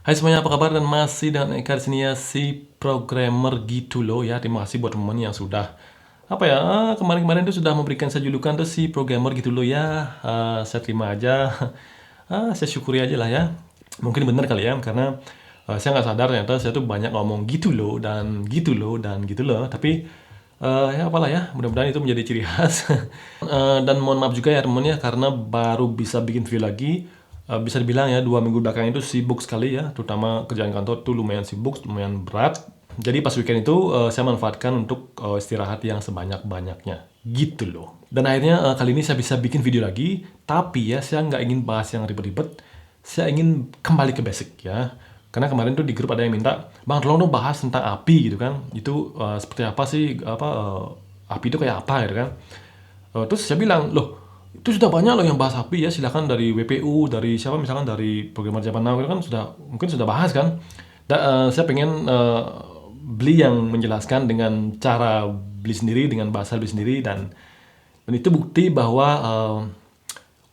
Hai semuanya, apa kabar? Dan masih dengan Eka di sini ya, si programmer gitu loh ya. Terima kasih buat teman yang sudah kemarin-kemarin tuh sudah memberikan saya julukan tuh si programmer gitu loh ya. Saya terima aja. Saya syukuri aja lah ya. Mungkin benar kali ya, karena saya nggak sadar ternyata saya tuh banyak ngomong gitu loh dan gitu loh dan gitu loh. Tapi ya apalah ya, mudah-mudahan itu menjadi ciri khas. Dan mohon maaf juga ya temennya karena baru bisa bikin video lagi. Bisa dibilang ya 2 minggu belakang itu sibuk sekali ya, terutama kerjaan kantor tuh lumayan sibuk, lumayan berat. Jadi pas weekend itu saya manfaatkan untuk istirahat yang sebanyak-banyaknya gitu loh. Dan akhirnya kali ini saya bisa bikin video lagi, tapi ya saya nggak ingin bahas yang ribet-ribet. Saya ingin kembali ke basic ya. Karena kemarin tuh di grup ada yang minta, "Bang, tolong dong bahas tentang API," gitu kan. Itu seperti apa sih API itu kayak apa gitu kan. Terus saya bilang, "Loh, itu sudah banyak loh yang bahas API ya, silakan dari WPU, dari siapa misalkan dari programmer zaman now itu kan mungkin sudah bahas kan." Dan saya pengen beli yang menjelaskan dengan cara beli sendiri, dengan bahasa beli sendiri, dan itu bukti bahwa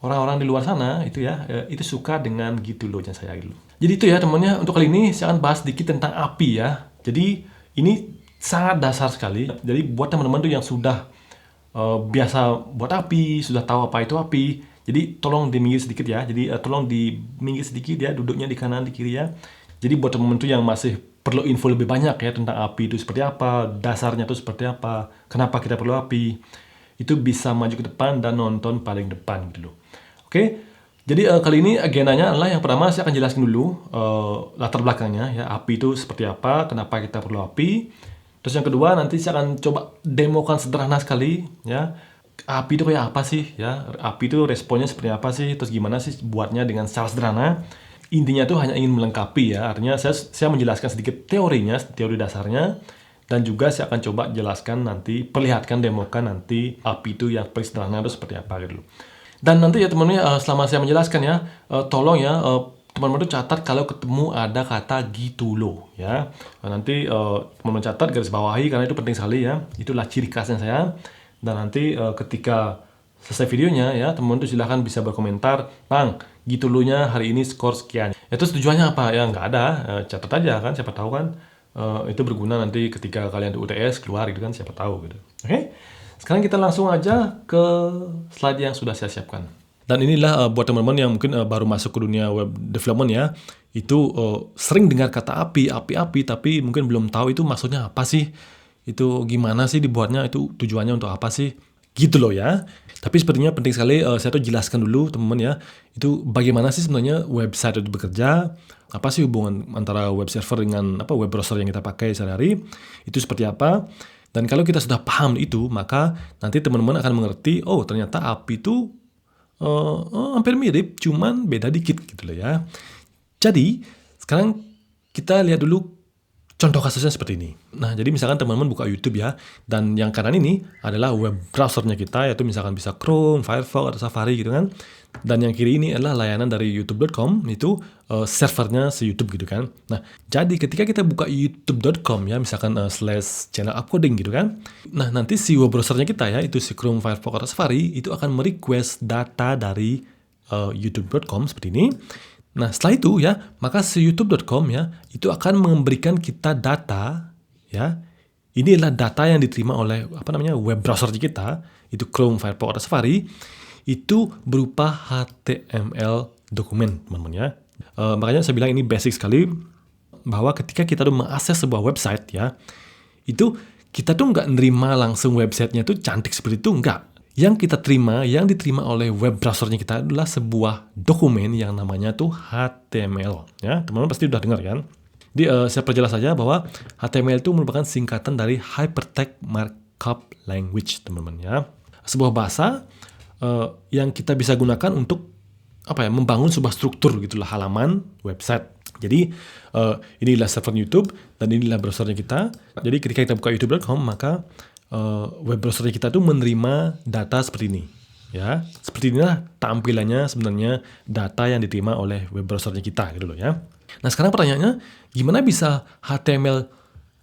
orang-orang di luar sana itu ya itu suka dengan gitu loh saya gitu. Jadi itu ya temennya, untuk kali ini saya akan bahas sedikit tentang API ya. Jadi ini sangat dasar sekali. Jadi buat teman-teman tuh yang sudah biasa buat API, sudah tahu apa itu API. Jadi tolong diminggir sedikit ya. Jadi tolong diminggir sedikit ya, duduknya di kanan di kiri ya. Jadi buat teman-teman tuh yang masih perlu info lebih banyak ya tentang API itu seperti apa, dasarnya itu seperti apa, kenapa kita perlu API, itu bisa maju ke depan dan nonton paling depan gitu loh. Oke, jadi kali ini agendanya adalah yang pertama saya akan jelaskan dulu latar belakangnya ya, API itu seperti apa, kenapa kita perlu API. Terus yang kedua nanti saya akan coba demokan sederhana sekali ya. API itu kayak apa sih ya? API itu responnya seperti apa sih? Terus gimana sih buatnya dengan secara sederhana? Intinya tuh hanya ingin melengkapi ya. Artinya saya menjelaskan sedikit teorinya, teori dasarnya, dan juga saya akan coba jelaskan nanti, perlihatkan demokan nanti API itu yang paling sederhana itu seperti apa gitu. Dan nanti ya teman-teman selama saya menjelaskan ya, tolong ya teman-teman tuh catat kalau ketemu ada kata gitu loh ya. Nanti teman-teman catat, garis bawahi karena itu penting sekali ya. Itulah ciri khasnya saya. Dan nanti ketika selesai videonya ya, teman-teman tuh silahkan bisa berkomentar, "Bang, gitu lohnya hari ini skor sekian." Ya terus tujuannya apa? Ya nggak ada, catat aja kan, siapa tahu kan itu berguna nanti ketika kalian di UTS keluar gitu kan, siapa tahu gitu. Oke? Sekarang kita langsung aja ke slide yang sudah saya siapkan. Dan inilah buat teman-teman yang mungkin baru masuk ke dunia web development ya, itu sering dengar kata API, tapi mungkin belum tahu itu maksudnya apa sih, itu gimana sih dibuatnya, itu tujuannya untuk apa sih, gitu loh ya. Tapi sepertinya penting sekali saya tuh jelaskan dulu teman-teman ya, itu bagaimana sih sebenarnya website itu bekerja, apa sih hubungan antara web server dengan web browser yang kita pakai sehari-hari, itu seperti apa. Dan kalau kita sudah paham itu, maka nanti teman-teman akan mengerti, oh ternyata API itu hampir mirip, cuman beda dikit gitu loh ya. Jadi, sekarang kita lihat dulu contoh kasusnya seperti ini. Nah, jadi misalkan teman-teman buka YouTube ya, dan yang kanan ini adalah web browsernya kita, yaitu misalkan bisa Chrome, Firefox, atau Safari gitu kan. Dan yang kiri ini adalah layanan dari youtube.com, itu servernya si YouTube gitu kan. Nah, jadi ketika kita buka youtube.com ya, misalkan slash channel upcoding gitu kan. Nah, nanti si web browsernya kita ya, itu si Chrome, Firefox, atau Safari, itu akan merequest data dari youtube.com seperti ini. Nah, setelah itu ya, maka si youtube.com ya, itu akan memberikan kita data ya. Ini adalah data yang diterima oleh web browser kita, itu Chrome, Firefox, atau Safari, itu berupa HTML dokumen, teman-teman ya. Makanya saya bilang ini basic sekali, bahwa ketika kita tuh mengakses sebuah website ya, itu kita tuh nggak nerima langsung websitenya tuh cantik seperti itu, nggak. Yang kita terima, yang diterima oleh web browsernya kita adalah sebuah dokumen yang namanya tuh HTML. Ya, teman-teman pasti udah dengar kan? Jadi saya perjelas saja bahwa HTML itu merupakan singkatan dari Hypertext Markup Language, teman-teman ya. Sebuah bahasa yang kita bisa gunakan untuk membangun sebuah struktur gitulah halaman website. Jadi inilah server YouTube dan inilah browsernya kita. Jadi ketika kita buka youtube.com, maka web browser kita tuh menerima data seperti ini ya. Seperti inilah tampilannya sebenarnya data yang diterima oleh web browsernya kita gitu loh ya. Nah, sekarang pertanyaannya, gimana bisa HTML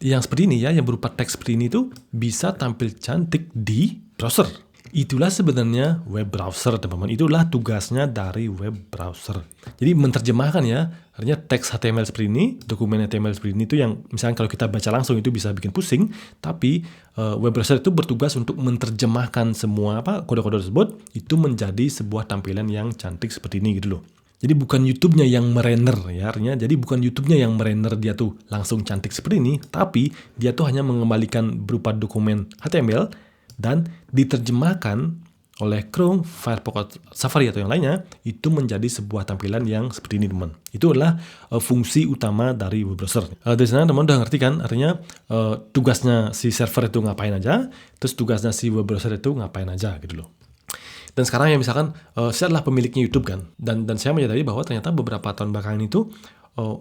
yang seperti ini ya, yang berupa teks seperti ini tuh bisa tampil cantik di browser? Itulah sebenarnya web browser, teman-teman. Itulah tugasnya dari web browser. Jadi menerjemahkan ya, artinya teks HTML seperti ini, dokumen HTML seperti ini itu yang misalnya kalau kita baca langsung itu bisa bikin pusing, tapi web browser itu bertugas untuk menerjemahkan semua kode-kode tersebut itu menjadi sebuah tampilan yang cantik seperti ini gitu loh. Jadi bukan YouTube-nya yang merender ya, artinya jadi bukan YouTube-nya yang merender dia tuh langsung cantik seperti ini, tapi dia tuh hanya mengembalikan berupa dokumen HTML dan diterjemahkan oleh Chrome, Firefox, Safari atau yang lainnya itu menjadi sebuah tampilan yang seperti ini, teman. Itu adalah fungsi utama dari web browser. Dari sana teman udah ngerti kan, artinya tugasnya si server itu ngapain aja, terus tugasnya si web browser itu ngapain aja gitu loh. Dan sekarang ya misalkan saya adalah pemiliknya YouTube kan, dan saya menyadari bahwa ternyata beberapa tahun belakangan itu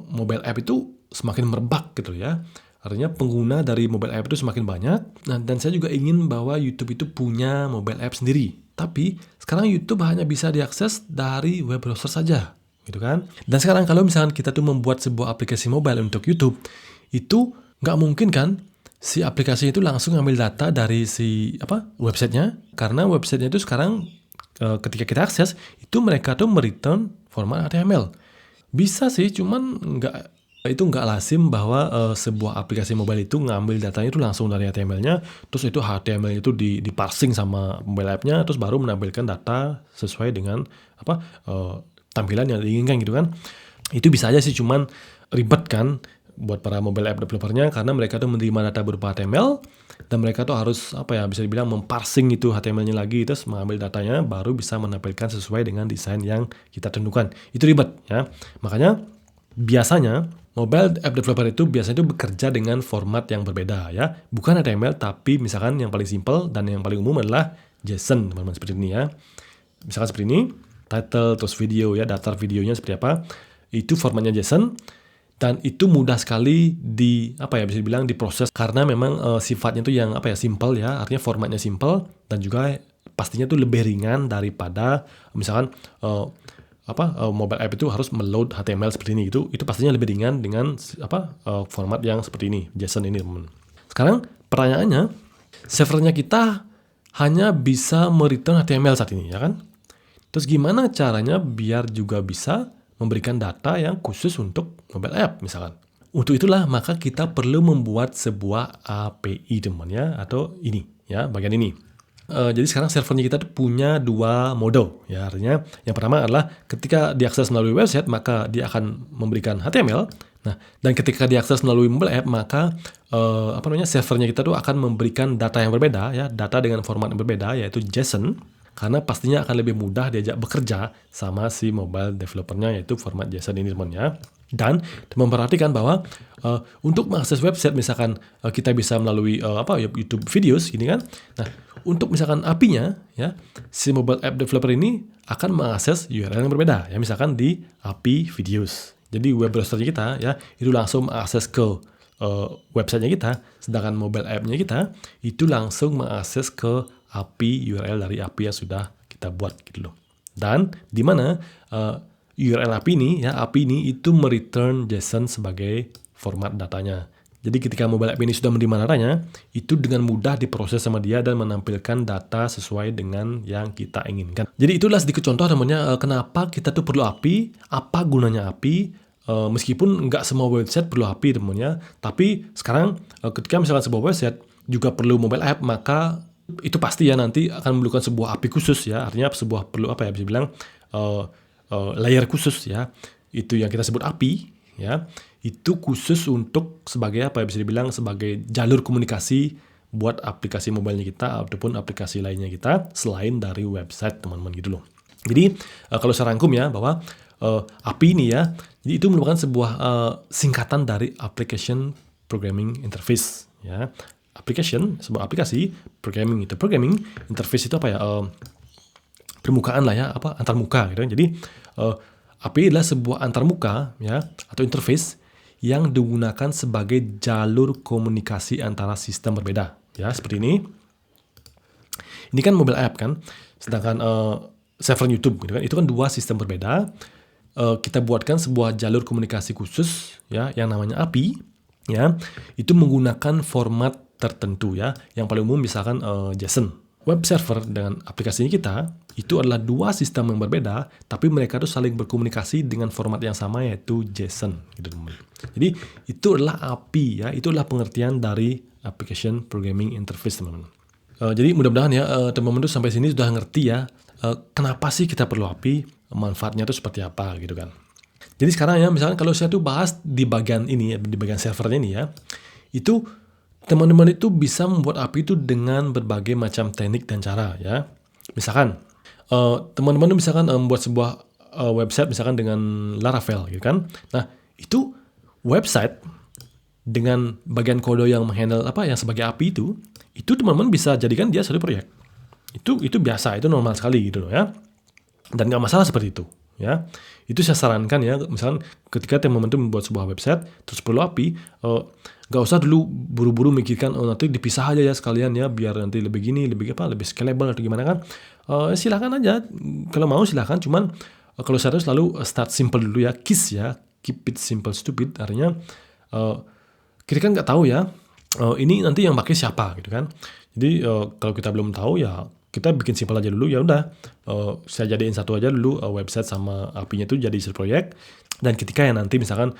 mobile app itu semakin merebak gitu ya. Artinya pengguna dari mobile app itu semakin banyak. Nah, dan saya juga ingin bahwa YouTube itu punya mobile app sendiri. Tapi sekarang YouTube hanya bisa diakses dari web browser saja, gitu kan? Dan sekarang kalau misalkan kita tuh membuat sebuah aplikasi mobile untuk YouTube, itu nggak mungkin kan si aplikasi itu langsung ngambil data dari si websitenya, karena websitenya itu sekarang ketika kita akses itu mereka tuh mereturn format HTML. Bisa sih, cuman nggak lazim bahwa sebuah aplikasi mobile itu ngambil datanya itu langsung dari HTML-nya, terus itu HTML itu di-parsing sama mobile app-nya, terus baru menampilkan data sesuai dengan tampilan yang diinginkan gitu kan. Itu bisa aja sih, cuman ribet kan buat para mobile app developernya, karena mereka tuh menerima data berupa HTML dan mereka tuh harus bisa dibilang memparsing itu HTML-nya lagi, terus mengambil datanya baru bisa menampilkan sesuai dengan desain yang kita tentukan. Itu ribet ya. Makanya biasanya mobile app developer itu biasanya bekerja dengan format yang berbeda ya. Bukan HTML, tapi misalkan yang paling simple dan yang paling umum adalah JSON, teman-teman, seperti ini ya. Misalkan seperti ini, title, terus video ya, daftar videonya seperti apa. Itu formatnya JSON. Dan itu mudah sekali bisa dibilang diproses, karena memang sifatnya itu yang simple ya, artinya formatnya simple dan juga pastinya itu lebih ringan daripada misalkan mobile app itu harus meload HTML seperti ini. Itu pastinya lebih ringan dengan format yang seperti ini, JSON ini, teman. Sekarang pertanyaannya, servernya kita hanya bisa mereturn HTML saat ini ya kan? Terus gimana caranya biar juga bisa memberikan data yang khusus untuk mobile app misalkan. Untuk itulah maka kita perlu membuat sebuah API, teman ya, atau ini ya, bagian ini. Jadi sekarang servernya kita tuh punya dua mode ya, artinya yang pertama adalah ketika diakses melalui website maka dia akan memberikan HTML. Nah, dan ketika diakses melalui mobile app maka servernya kita tuh akan memberikan data yang berbeda ya, data dengan format yang berbeda yaitu JSON. Karena pastinya akan lebih mudah diajak bekerja sama si mobile developernya, yaitu format JSON ini, teman ya. Dan memperhatikan bahwa untuk mengakses website misalkan kita bisa melalui YouTube videos gini kan. Nah, untuk misalkan API-nya ya, si mobile app developer ini akan mengakses URL yang berbeda ya, misalkan di API videos. Jadi web browser kita ya itu langsung mengakses ke websitenya kita, sedangkan mobile app-nya kita itu langsung mengakses ke API URL dari API yang sudah kita buat gitu loh. Dan di mana URL API ini itu mereturn JSON sebagai format datanya. Jadi ketika mobile app ini sudah menerima datanya, itu dengan mudah diproses sama dia dan menampilkan data sesuai dengan yang kita inginkan. Jadi itulah sedikit contoh namanya kenapa kita tuh perlu API, apa gunanya API. Meskipun nggak semua website perlu API, teman-teman, tapi sekarang ketika misalkan sebuah website juga perlu mobile app, maka itu pasti ya nanti akan memerlukan sebuah API khusus ya, artinya sebuah perlu bisa bilang layer khusus ya, itu yang kita sebut API ya, itu khusus untuk sebagai bisa dibilang sebagai jalur komunikasi buat aplikasi mobilenya kita ataupun aplikasi lainnya kita selain dari website, teman-teman gitu loh. Jadi kalau saya rangkum ya bahwa API ini ya, jadi itu merupakan sebuah singkatan dari Application Programming Interface ya. Sebuah aplikasi, programming, interface itu permukaan lah ya, antarmuka gitu. Jadi API adalah sebuah antarmuka ya, atau interface yang digunakan sebagai jalur komunikasi antara sistem berbeda ya, seperti ini. Ini kan mobile app kan, sedangkan server YouTube gitu kan, itu kan dua sistem berbeda. Kita buatkan sebuah jalur komunikasi khusus ya, yang namanya API ya, itu menggunakan format tertentu ya, yang paling umum misalkan JSON Web server dengan aplikasinya kita itu adalah dua sistem yang berbeda, tapi mereka tuh saling berkomunikasi dengan format yang sama yaitu JSON, gitu teman-teman. Jadi itu adalah API ya, itu adalah pengertian dari Application Programming Interface teman-teman. Jadi mudah-mudahan ya teman-teman tuh sampai sini sudah ngerti ya kenapa sih kita perlu API, manfaatnya tuh seperti apa gitu kan. Jadi sekarang ya misalkan kalau saya tuh bahas di bagian ini ya, di bagian servernya ini ya, itu teman-teman itu bisa membuat API itu dengan berbagai macam teknik dan cara ya. Misalkan teman-teman misalkan membuat sebuah website misalkan dengan Laravel gitu kan. Nah, itu website dengan bagian kode yang menghandle yang sebagai API itu teman-teman bisa jadikan dia satu proyek. Itu biasa, itu normal sekali gitu loh ya. Dan nggak masalah seperti itu ya. Itu saya sarankan ya, misalkan ketika teman-teman itu membuat sebuah website terus perlu API, nggak usah dulu buru-buru mikirkan nanti dipisah aja ya sekalian ya biar nanti lebih gini, lebih scalable atau gimana kan. Silakan aja kalau mau silakan, cuman kalau saya tuh selalu start simple dulu ya, KISS ya, keep it simple stupid, artinya kita kan nggak tahu ya ini nanti yang pakai siapa gitu kan. Jadi kalau kita belum tahu ya kita bikin simpel aja dulu, ya udah saya jadiin satu aja dulu website sama API-nya itu jadi satu proyek. Dan ketika ya nanti misalkan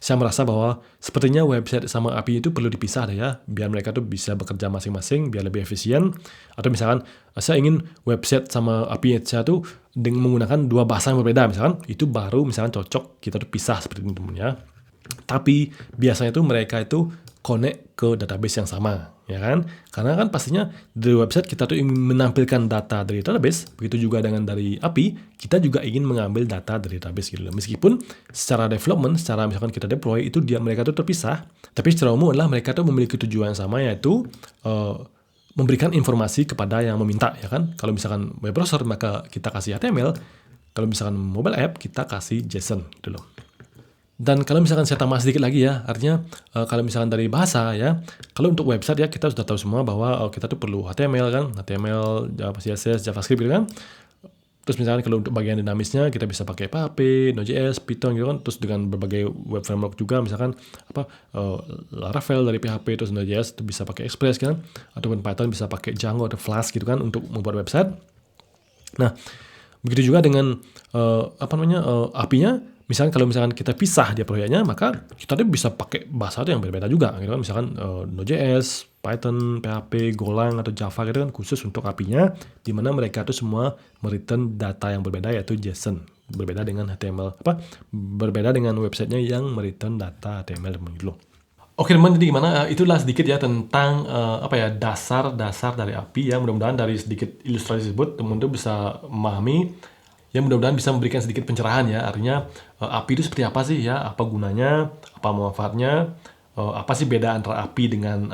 saya merasa bahwa sepertinya website sama API itu perlu dipisah deh ya, biar mereka tuh bisa bekerja masing-masing biar lebih efisien. Atau misalkan saya ingin website sama API saya tuh dengan menggunakan dua bahasa yang berbeda misalkan, itu baru misalkan cocok kita tuh pisah seperti itu teman ya. Tapi biasanya tuh mereka itu connect ke database yang sama, ya kan? Karena kan pastinya dari website kita tuh ingin menampilkan data dari database, begitu juga dengan dari API, kita juga ingin mengambil data dari database gitu loh. Meskipun secara development, secara misalkan kita deploy, itu mereka tuh terpisah, tapi secara umum adalah mereka tuh memiliki tujuan yang sama, yaitu memberikan informasi kepada yang meminta, ya kan? Kalau misalkan web browser, maka kita kasih HTML, kalau misalkan mobile app, kita kasih JSON gitu loh. Dan kalau misalkan saya tambah sedikit lagi ya, artinya kalau misalkan dari bahasa ya, kalau untuk website ya kita sudah tahu semua bahwa kita tuh perlu HTML kan, HTML, CSS, JavaScript gitu kan. Terus misalkan kalau untuk bagian dinamisnya kita bisa pakai PHP, Node.js, Python gitu kan, terus dengan berbagai web framework juga, misalkan Laravel dari PHP, terus Node.js itu bisa pakai Express kan, ataupun Python bisa pakai Django atau Flask gitu kan untuk membuat website. Nah, begitu juga dengan API-nya. Misalkan kalau misalkan kita pisah dia proyeknya, maka kita tuh bisa pakai bahasa yang berbeda juga gitu kan. Misalkan Node.js, Python, PHP, Golang atau Java gitu kan, khusus untuk API-nya, di mana mereka tuh semua mereturn data yang berbeda yaitu JSON. Berbeda dengan HTML berbeda dengan websitenya yang mereturn data HTML gitu loh. Oke teman, jadi gimana? Itulah sedikit ya tentang dasar-dasar dari API ya. Mudah-mudahan dari sedikit ilustrasi tersebut teman tuh bisa memahami. Ya mudah-mudahan bisa memberikan sedikit pencerahan ya, artinya API itu seperti apa sih ya, apa gunanya, apa manfaatnya, apa sih beda antara API dengan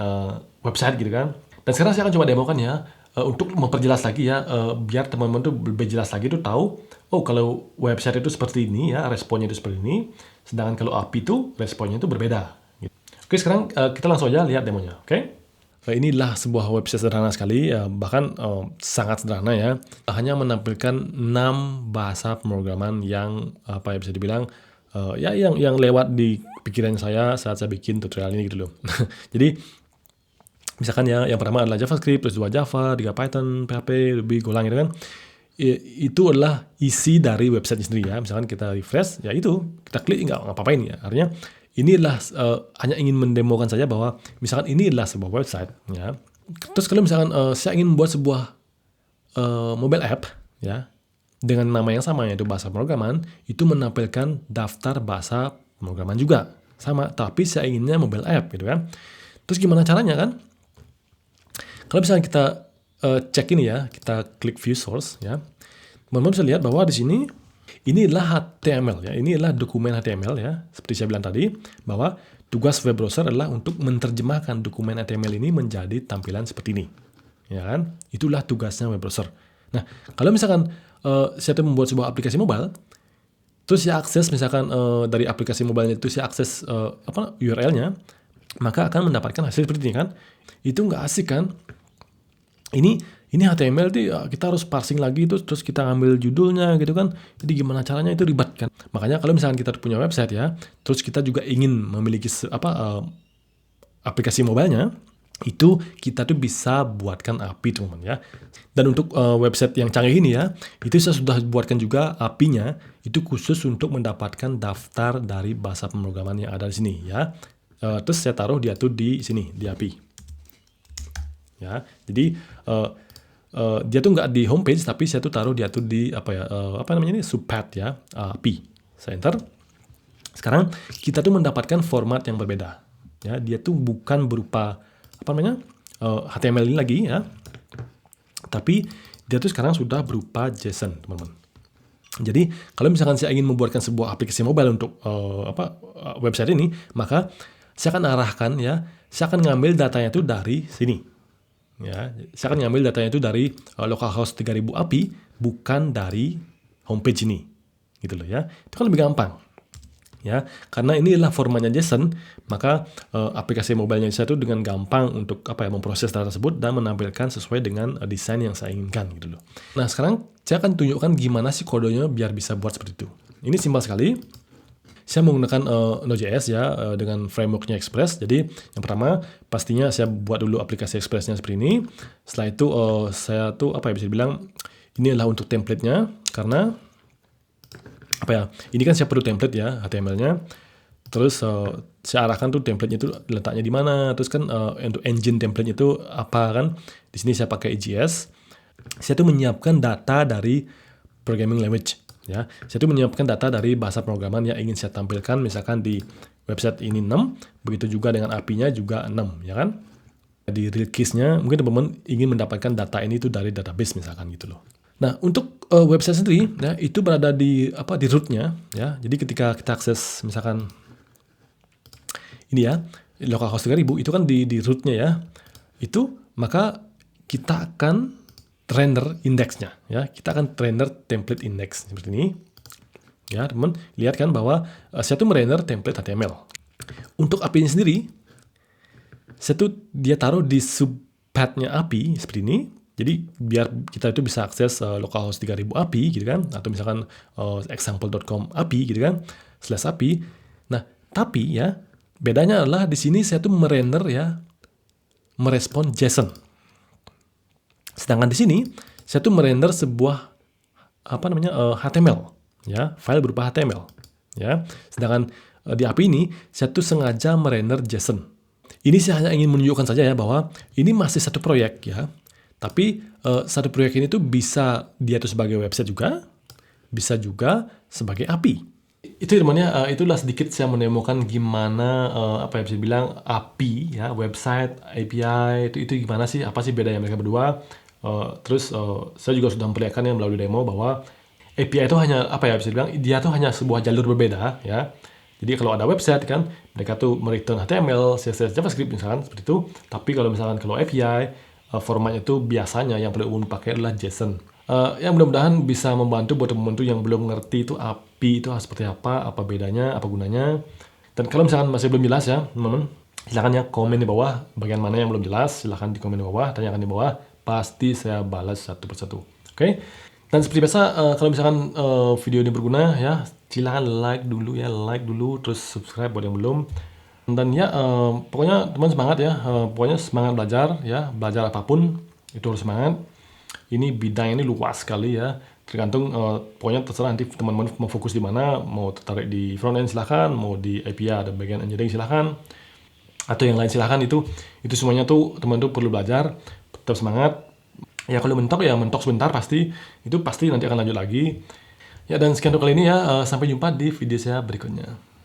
website gitu kan. Dan sekarang saya akan coba demokan ya, untuk memperjelas lagi ya, biar teman-teman tuh lebih jelas lagi tuh tahu, oh kalau website itu seperti ini ya, responnya itu seperti ini, sedangkan kalau API itu responnya itu berbeda. Gitu. Oke sekarang kita langsung aja lihat demonya, oke? Inilah sebuah website sederhana sekali, bahkan sangat sederhana ya. Hanya menampilkan 6 bahasa pemrograman yang bisa dibilang yang lewat di pikiran saya saat saya bikin tutorial ini gitu loh. Jadi misalkan ya yang pertama adalah JavaScript, terus 2 Java, 3 Python, PHP, Ruby, Golang gitu kan. Itu adalah isi dari website sendiri ya. Misalkan kita refresh, ya itu kita klik nggak apa-apain ya. Artinya ini adalah hanya ingin mendemokan saja bahwa misalkan ini adalah sebuah website ya. Terus kalau misalkan saya ingin membuat sebuah mobile app ya dengan nama yang sama yaitu bahasa pemrograman, itu menampilkan daftar bahasa pemrograman juga sama, tapi saya inginnya mobile app gitu kan. Terus gimana caranya kan? Kalau misalnya kita cek ini ya, kita klik view source ya, teman-teman bisa lihat bahwa di sini ini adalah HTML ya, ini adalah dokumen HTML ya, seperti saya bilang tadi, bahwa tugas web browser adalah untuk menerjemahkan dokumen HTML ini menjadi tampilan seperti ini, ya kan? Itulah tugasnya web browser. Nah, kalau misalkan saya membuat sebuah aplikasi mobile, terus saya akses misalkan dari aplikasi mobile itu saya akses URL-nya, maka akan mendapatkan hasil seperti ini kan? Itu nggak asik kan? Ini HTML kita harus parsing lagi terus kita ambil judulnya gitu kan. Jadi gimana caranya itu ribet kan. Makanya kalau misalkan kita punya website ya, terus kita juga ingin memiliki aplikasi mobilenya, itu kita tuh bisa buatkan API teman-teman ya. Dan untuk website yang canggih ini ya, itu saya sudah buatkan juga API-nya, itu khusus untuk mendapatkan daftar dari bahasa pemrograman yang ada di sini ya. Terus saya taruh dia tuh di sini, di API. Ya, jadi dia tuh nggak di homepage, tapi saya tuh taruh dia tuh di apa namanya ini, subpath ya, API. Saya enter. Sekarang kita tuh mendapatkan format yang berbeda. Ya, dia tuh bukan berupa apa namanya HTML ini lagi ya, tapi dia tuh sekarang sudah berupa JSON teman-teman. Jadi kalau misalkan saya ingin membuatkan sebuah aplikasi mobile untuk website ini, maka saya akan arahkan ya, saya akan ngambil datanya itu dari sini. Ya, saya akan ngambil datanya itu dari localhost 3000 API, bukan dari homepage ini, gitu loh ya. Itu kan lebih gampang. Ya, karena ini adalah formatnya JSON, maka aplikasi mobilenya saya itu dengan gampang untuk memproses data tersebut dan menampilkan sesuai dengan desain yang saya inginkan gitu loh. Nah, sekarang saya akan tunjukkan gimana sih kodenya biar bisa buat seperti itu. Ini simpel sekali. Saya menggunakan Node.js ya dengan frameworknya Express. Jadi yang pertama pastinya saya buat dulu aplikasi Expressnya seperti ini. Setelah itu saya tuh bisa dibilang ini adalah untuk template-nya, karena ini kan saya perlu template ya HTML-nya. Terus saya arahkan tuh template-nya itu letaknya di mana. Terus kan untuk engine template-nya itu apa kan? Di sini saya pakai EJS. Saya tuh menyiapkan data dari programming language ya. Saya tuh menyiapkan data dari bahasa pemrograman yang ingin saya tampilkan, misalkan di website ini 6, begitu juga dengan API-nya juga 6 ya kan. Di real case-nya mungkin teman-teman ingin mendapatkan data ini tuh dari database misalkan gitu loh. Nah, untuk website sendiri ya, itu berada di root-nya ya. Jadi ketika kita akses misalkan ini ya, localhost 3000 itu kan di root-nya ya. Itu maka kita akan render index-nya ya. Kita akan render template index seperti ini. Ya, teman, lihat kan bahwa saya tuh merender template HTML. Untuk API-nya sendiri, saya tuh dia taruh di subpath-nya API seperti ini. Jadi biar kita itu bisa akses localhost 3000 API gitu kan, atau misalkan example.com API gitu kan, /API. Nah, tapi ya bedanya adalah di sini saya tuh merender ya, merespon JSON. Sedangkan di sini saya tuh merender sebuah HTML ya, file berupa HTML ya. Sedangkan di API ini saya tuh sengaja merender JSON. Ini saya hanya ingin menunjukkan saja ya bahwa ini masih satu proyek ya. Tapi satu proyek ini tuh bisa dia tuh sebagai website juga, bisa juga sebagai API. Itu temannya, itulah sedikit saya menemukan gimana bisa bilang API ya, website, API itu gimana sih, apa sih bedanya mereka berdua. Terus saya juga sudah memperlihatkan melalui demo bahwa API itu hanya bisa dibilang dia tuh hanya sebuah jalur berbeda ya. Jadi kalau ada website kan mereka tuh mereturn HTML, CSS, JavaScript misalkan seperti itu. Tapi kalau API formatnya itu biasanya yang paling umum dipakai adalah JSON. Yang mudah-mudahan bisa membantu buat teman-teman yang belum ngerti itu API itu seperti apa bedanya, apa gunanya. Dan kalau misalkan masih belum jelas ya, teman-teman, silahkan ya komen di bawah bagian mana yang belum jelas, silahkan di komen di bawah, tanyakan di bawah, pasti saya balas satu persatu. Oke? Dan seperti biasa, kalau misalkan video ini berguna ya, silahkan like dulu, terus subscribe buat yang belum. Dan ya pokoknya teman semangat ya, pokoknya semangat belajar ya, belajar apapun itu harus semangat. Ini bidang ini luas sekali ya, tergantung pokoknya terserah nanti teman-teman mau fokus di mana, mau tertarik di front end silahkan, mau di API dan bagian engineering silahkan, atau yang lain silahkan. Itu semuanya tuh teman-teman perlu belajar, tetap semangat ya. Kalau mentok sebentar, pasti nanti akan lanjut lagi ya. Dan sekian untuk kali ini ya, sampai jumpa di video saya berikutnya.